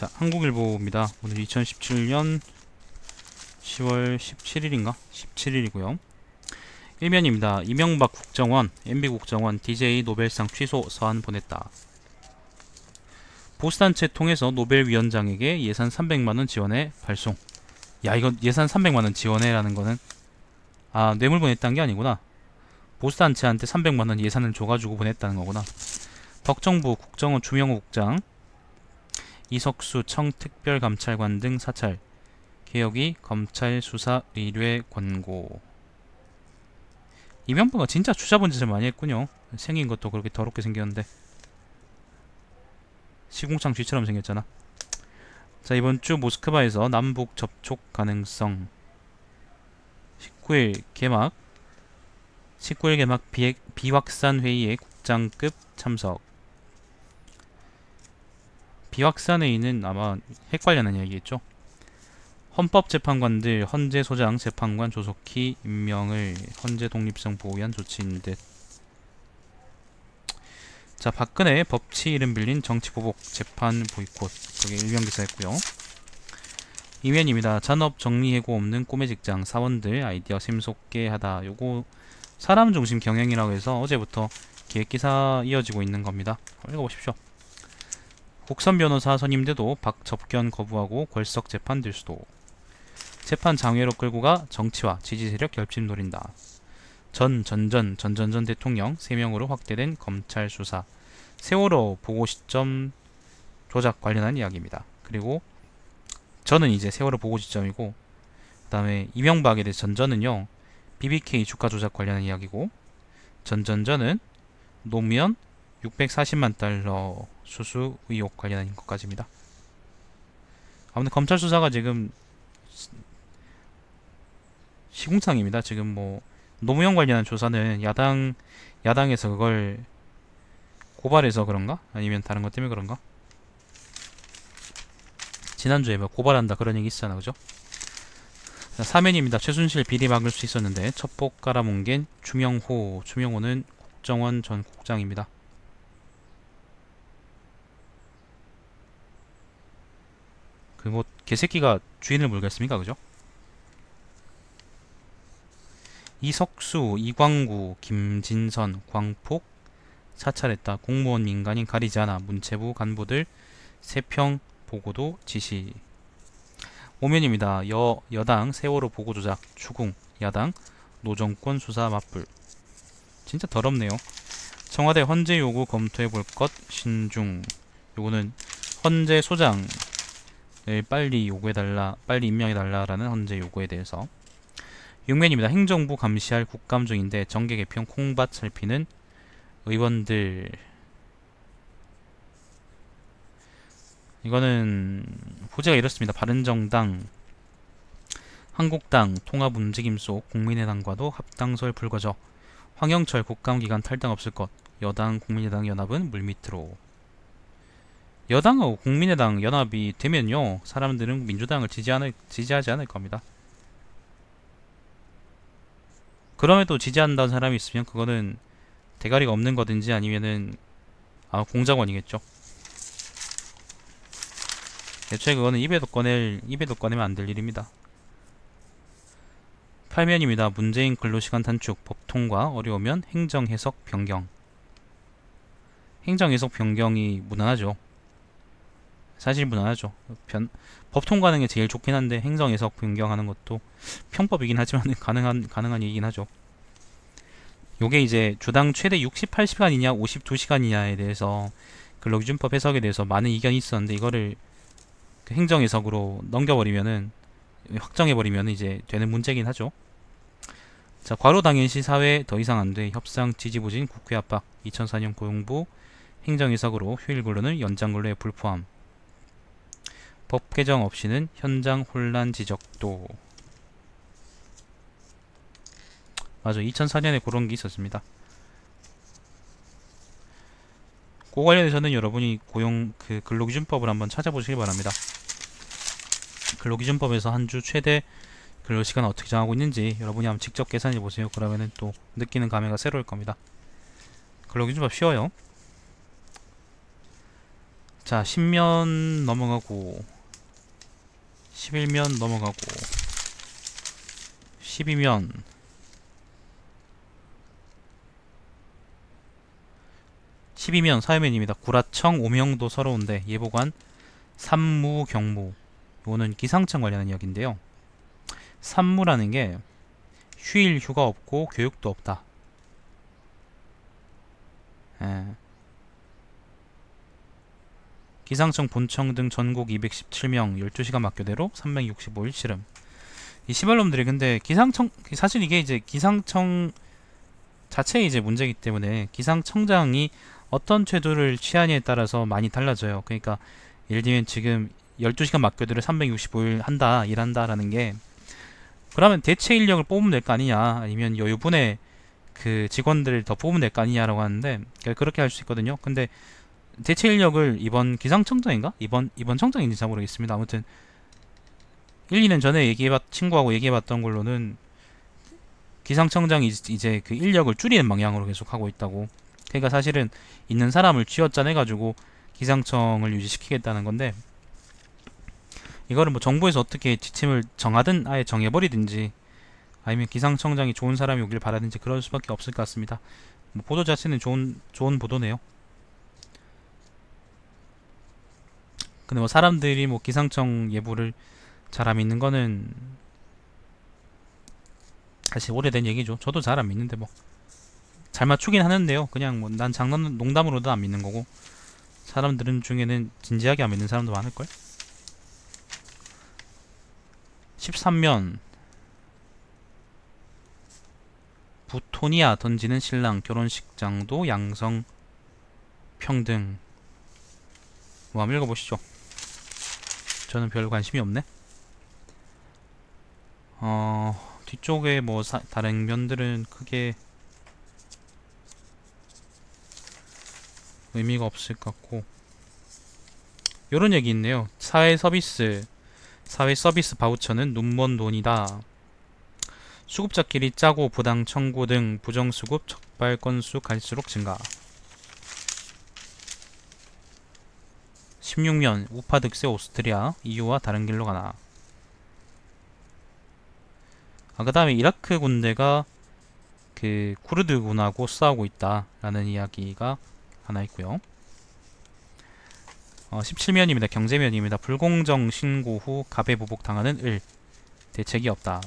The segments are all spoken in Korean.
자, 한국일보입니다. 오늘 2017년 10월 17일인가? 17일이고요. 일면입니다. 이명박 국정원, MB 국정원 DJ 노벨상 취소 서한 보냈다. 보수단체 통해서 노벨위원장에게 예산 300만원 지원해 발송. 야, 이거 예산 300만원 지원해라는 거는 뇌물 보냈다는 게 아니구나. 보수단체한테 300만원 예산을 줘가지고 보냈다는 거구나. 덕정부 국정원 주명호 국장, 이석수 청특별감찰관 등 사찰, 개혁이 검찰 수사 의뢰 권고. 이명박은 진짜 주자본 짓을 많이 했군요. 생긴 것도 그렇게 더럽게 생겼는데 시궁창 쥐처럼 생겼잖아. 자, 이번 주 모스크바에서 남북 접촉 가능성. 19일 개막 비확산 회의에 국장급 참석. 비확산 회의는 아마 핵 관련한 이야기겠죠. 헌법재판관들 헌재 소장 재판관 조속히 임명을 헌재 독립성 보호 위한 조치인 듯. 자, 박근혜 법치 이름 빌린 정치보복 재판 보이콧. 그게 일면 기사였고요. 이면입니다. 잔업 정리해고 없는 꿈의 직장 사원들 아이디어 샘솟게 하다. 요거 사람 중심 경영이라고 해서 어제부터 기획기사 이어지고 있는 겁니다. 읽어보십시오. 국선 변호사 선임돼도 박접견 거부하고 궐석 재판 될 수도. 재판 장외로 끌고 가 정치와 지지세력 결집 노린다. 전 대통령 3명으로 확대된 검찰 수사. 세월호 보고 시점 조작 관련한 이야기입니다. 그리고 저는 이제 세월호 보고 시점이고, 그 다음에 이명박에 대해 전전은요 BBK 주가 조작 관련한 이야기고, 전은 노무현 640만 달러 수수 의혹 관련한 것까지입니다. 아무튼 검찰 수사가 지금 시궁창입니다. 지금 뭐 노무현 관련한 조사는 야당에서 그걸 고발해서 그런가? 아니면 다른 것 때문에 그런가? 지난주에 뭐 고발한다 그런 얘기 있었잖아, 그죠? 자, 사면입니다. 최순실 비리 막을 수 있었는데 첩복 깔아뭉갠 주명호는 국정원 전 국장입니다. 그 뭐 개새끼가 주인을 물겠습니까, 그죠? 이석수, 이광구, 김진선, 광폭 사찰했다. 공무원 민간인 가리지 않아. 문체부 간부들 세평 보고도 지시. 오면입니다. 여당 세월호 보고 조작 추궁. 야당 노정권 수사 맞불. 진짜 더럽네요. 청와대 헌재 요구 검토해볼 것 신중. 요거는 헌재 소장을 빨리 요구해달라, 빨리 임명해달라라는 헌재 요구에 대해서. 육면입니다. 행정부 감시할 국감 중인데 정계 개편 콩밭 살피는 의원들. 이거는 호재가 이렇습니다. 바른정당, 한국당 통합 움직임 속 국민의당과도 합당설 불거져. 황영철 국감기간 탈당 없을 것. 여당 국민의당 연합은 물밑으로. 여당하고 국민의당 연합이 되면요 사람들은 민주당을 지지하지 않을 겁니다. 그럼에도 지지한다는 사람이 있으면 그거는 대가리가 없는 거든지 아니면은 공작원이겠죠. 애초에 그거는 입에도 꺼내면 안 될 일입니다. 8면입니다. 문재인 근로시간 단축 법 통과 어려우면 행정해석 변경. 행정해석 변경이 무난하죠. 사실 무난하죠. 법 통과하는 게 제일 좋긴 한데 행정해석 변경하는 것도 편법이긴 하지만 가능한 얘기긴 하죠. 요게 이제 주당 최대 68시간이냐 52시간이냐에 대해서 근로기준법 해석에 대해서 많은 이견이 있었는데 이거를 그 행정해석으로 넘겨버리면은 확정해버리면 이제 되는 문제긴 하죠. 자, 과로당연시 사회 더 이상 안돼. 협상 지지부진 국회 압박. 2004년 고용부 행정해석으로 휴일 근로는 연장 근로에 불포함. 법 개정 없이는 현장 혼란 지적도. 맞아, 2004년에 그런 게 있었습니다. 그 관련해서는 여러분이 근로기준법을 한번 찾아보시기 바랍니다. 근로기준법에서 한 주 최대 근로시간 어떻게 정하고 있는지 여러분이 한번 직접 계산해 보세요. 그러면은 또 느끼는 감회가 새로울 겁니다. 근로기준법 쉬워요. 자, 10면 넘어가고 11면 넘어가고 12면 12면 사회면입니다. 구라청 오명도 서러운데 예보관 산무 경무. 이거는 기상청 관련한 이야기인데요. 산무라는 게 휴일 휴가 없고 교육도 없다. 예. 기상청 본청 등 전국 217명 12시간 막교대로 365일 실험. 이 시발놈들이 근데 기상청 사실 이게 이제 기상청 자체의 이제 문제이기 때문에 기상청장이 어떤 태도를 취하냐에 따라서 많이 달라져요. 그러니까 예를 들면 지금 12시간 막교대로 365일 한다, 일한다라는 게 그러면 대체 인력을 뽑으면 될 거 아니냐, 아니면 여유분의 그 직원들을 더 뽑으면 될 거 아니냐라고 하는데 그렇게 할 수 있거든요. 근데 대체 인력을 이번 기상청장인가? 이번 청장인지 잘 모르겠습니다. 아무튼 1, 2년 전에 친구하고 얘기해봤던 걸로는 기상청장이 이제 그 인력을 줄이는 방향으로 계속 하고 있다고. 그러니까 사실은 있는 사람을 쥐어짜내가지고 기상청을 유지시키겠다는 건데, 이거를 뭐 정부에서 어떻게 지침을 정하든 아예 정해버리든지 아니면 기상청장이 좋은 사람이 오길 바라든지 그럴 수밖에 없을 것 같습니다. 뭐 보도 자체는 좋은 보도네요. 근데 뭐 사람들이 뭐 기상청 예보를 잘 안 믿는 거는 사실 오래된 얘기죠. 저도 잘 안 믿는데 뭐 잘 맞추긴 하는데요. 그냥 뭐 난 농담으로도 안 믿는 거고, 사람들은 중에는 진지하게 안 믿는 사람도 많을걸. 13면 부토니아 던지는 신랑 결혼식장도 양성 평등. 뭐 한번 읽어보시죠. 저는 별 관심이 없네. 뒤쪽에 뭐 다른 면들은 크게 의미가 없을 것 같고, 요런 얘기 있네요. 사회 서비스 바우처는 눈먼 돈이다. 수급자끼리 짜고 부당 청구 등 부정수급 적발 건수 갈수록 증가. 16면 우파 득세 오스트리아 EU와 다른 길로 가나. 그 다음에 이라크 군대가 그 쿠르드군하고 싸우고 있다라는 이야기가 하나 있고요. 17면입니다. 경제면입니다. 불공정 신고 후 가배 보복 당하는 을. 대책이 없다.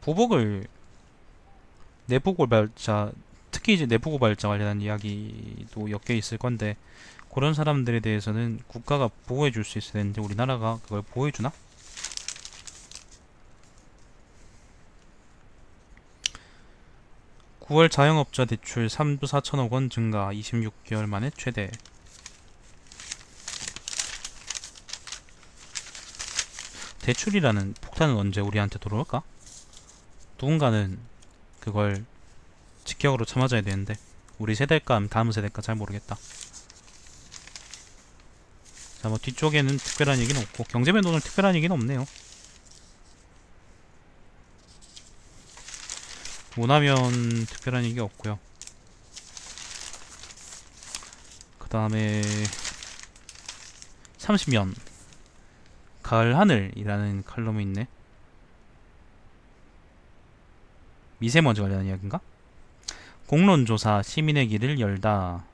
보복을 내부 고발자, 특히 이제 내부 고발자 관련한 이야기도 엮여 있을 건데, 그런 사람들에 대해서는 국가가 보호해 줄 수 있어야 되는데 우리나라가 그걸 보호해 주나? (9월) 자영업자 대출 3조 4천억 원 증가. 26개월 만에 최대. 대출이라는 폭탄은 언제 우리한테 들어올까? 누군가는 그걸 직격으로 쳐맞아야 되는데 우리 세대일까 다음 세대일까 잘 모르겠다. 자, 뭐 뒤쪽에는 특별한 얘기는 없고, 경제면 오늘 특별한 얘기는 없네요. 원하면 특별한 얘기 없고요. 그 다음에 30면 가을 하늘이라는 칼럼이 있네. 미세먼지 관련한 이야기인가? 공론조사 시민의 길을 열다.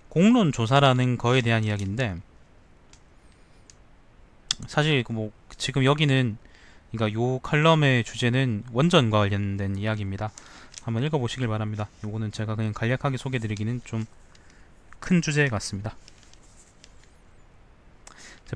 공론조사라는 거에 대한 이야기인데, 사실 뭐 지금 여기는, 그러니까 요 칼럼의 주제는 원전과 관련된 이야기입니다. 한번 읽어보시길 바랍니다. 요거는 제가 그냥 간략하게 소개드리기는 좀 큰 주제 같습니다.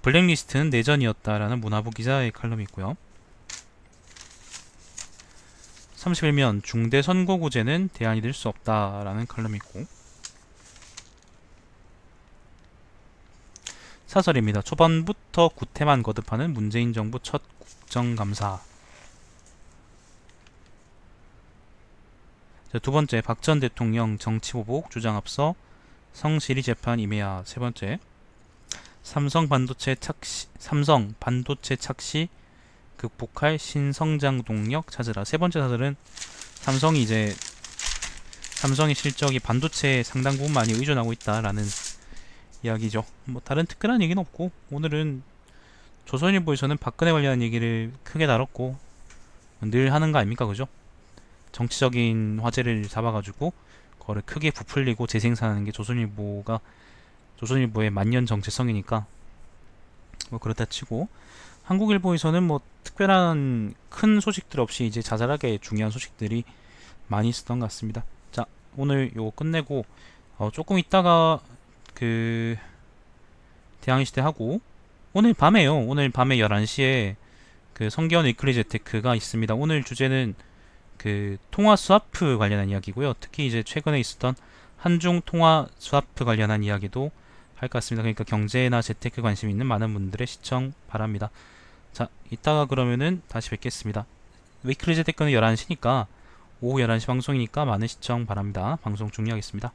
블랙리스트는 내전이었다라는 문화부 기자의 칼럼이 있고요. 31면 중대 선거구제는 대안이 될 수 없다라는 칼럼이 있고, 사설입니다. 초반부터 구태만 거듭하는 문재인 정부 첫 국정감사. 두 번째, 박 전 대통령 정치보복 주장 앞서 성실히 재판 임해야. 세 번째, 삼성 반도체 착시 극복할 신성장 동력 찾으라. 세 번째 사설은 삼성이 이제 삼성의 실적이 반도체에 상당 부분 많이 의존하고 있다라는 이야기죠. 뭐 다른 특별한 얘기는 없고, 오늘은 조선일보에서는 박근혜 관련한 얘기를 크게 다뤘고 늘 하는 거 아닙니까, 그죠? 정치적인 화제를 잡아가지고 그거를 크게 부풀리고 재생산하는 게 조선일보의 만년 정체성이니까 뭐 그렇다 치고, 한국일보에서는 뭐 특별한 큰 소식들 없이 이제 자잘하게 중요한 소식들이 많이 있었던 것 같습니다. 자, 오늘 요거 끝내고 조금 있다가 그 대항해시대 하고, 오늘 밤에요. 오늘 밤에 11시에 그 성기현 위클리 재테크가 있습니다. 오늘 주제는 그 통화 스와프 관련한 이야기고요. 특히 이제 최근에 있었던 한중 통화 스와프 관련한 이야기도 할 것 같습니다. 그러니까 경제나 재테크 관심 있는 많은 분들의 시청 바랍니다. 자, 이따가 그러면은 다시 뵙겠습니다. 위클리 재테크는 11시니까 오후 11시 방송이니까 많은 시청 바랍니다. 방송 종료하겠습니다.